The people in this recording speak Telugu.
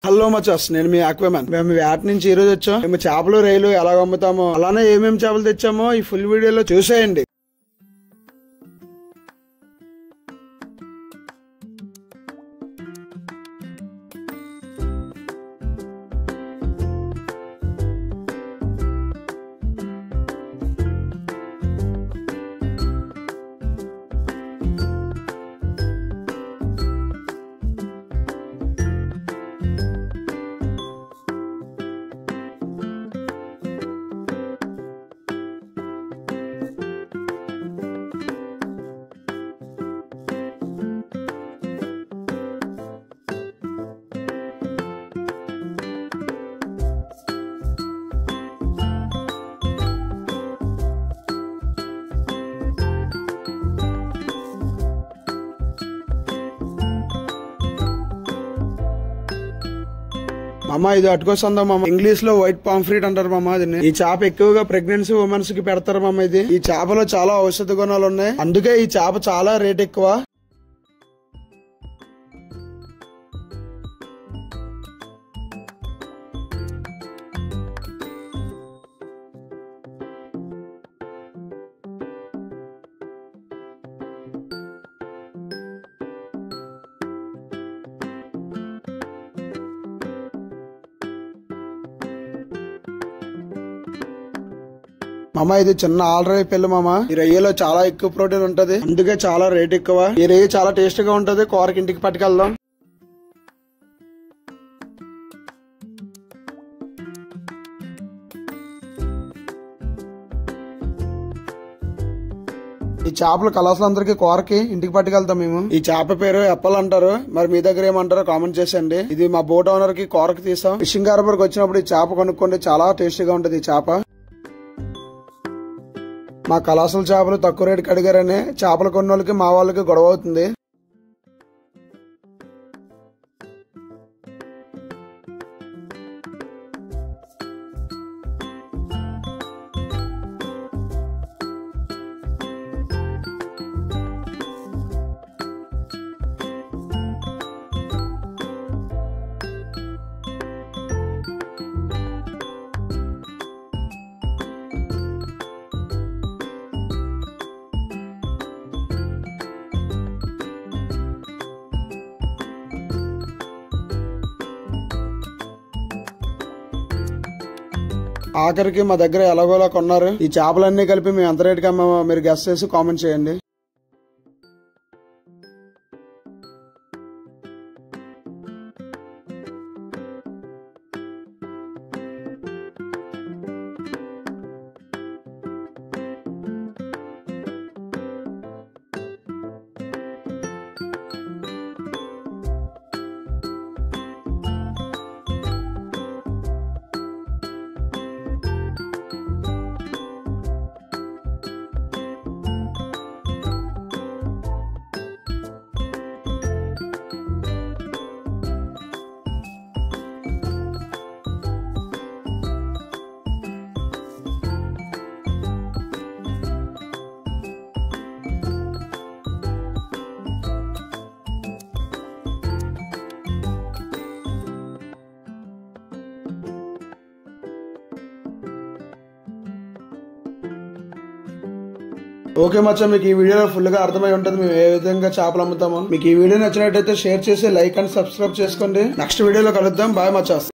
హలో మచస్, నేను మీ ఆక్వేమన్. మేము వేట నుంచి ఈ రోజు వచ్చాం. మేము చేపలు రొయ్యలు ఎలా అమ్ముతామో, అలానే ఏమేమి చేపలు తెచ్చామో ఈ ఫుల్ వీడియోలో చూసేయండి. మామ, ఇది అటుకొస్తుందా మామ? ఇంగ్లీష్ లో వైట్ పాంఫ్రెట్ అంటారు మామ. దీన్ని ఈ చేప ఎక్కువగా ప్రెగ్నెన్సీ ఉమెన్స్ కి పెడతారు మామ. ఇది ఈ చేపలో చాలా ఔషధ గుణాలు ఉన్నాయి, అందుకే ఈ చేప చాలా రేట్ ఎక్కువ. మామ, ఇది చిన్న ఆల్రై పెళ్లి మామ. ఈ రొయ్యలో చాలా ఎక్కువ ప్రోటీన్ ఉంటది, అందుకే చాలా రేట్ ఎక్కువ. ఈ రొయ్య చాలా టేస్ట్ గా ఉంటది. కూరకి ఇంటికి పట్టుకెళ్దాం. ఈ చేపలు కళాశాలందరికీ కూరకి ఇంటికి పట్టుకెళ్తాం మేము. ఈ చేప పేరు ఎప్పల్ అంటారు. మరి మీ దగ్గర ఏమంటారో కామెంట్ చేసండి. ఇది మా బోట్ ఓనర్ కి కూరకి తీసాం. ఫిషింగ్ హార్బర్ కి వచ్చినప్పుడు ఈ చేప కొనుక్కోండి, చాలా టేస్టీగా ఉంటది ఈ చేప. మా కళాశాల చేపలు తక్కువ రేటుకి అడిగారని చేపలు కొన్న వాళ్ళకి మా వాళ్ళకి గొడవ అవుతుంది. ఆఖరికి మా దగ్గర ఎలాగోలా కొన్నారు. ఈ చేపలన్నీ కలిపి మేము ఎంత రేటుకి అమ్మామో మీరు గెస్ చేసి కామెంట్ చేయండి. ఓకే మచ్చా, మీకు ఈ వీడియోలో ఫుల్ గా అర్థమై ఉంటుంది మేము ఏ విధంగా చేపలు అమ్ముతామో. మీకు ఈ వీడియో నచ్చినట్టయితే షేర్ చేసి లైక్ అండ్ సబ్స్క్రైబ్ చేసుకోండి. నెక్స్ట్ వీడియోలో కలుద్దాం. బాయ్ మచ్చాస్.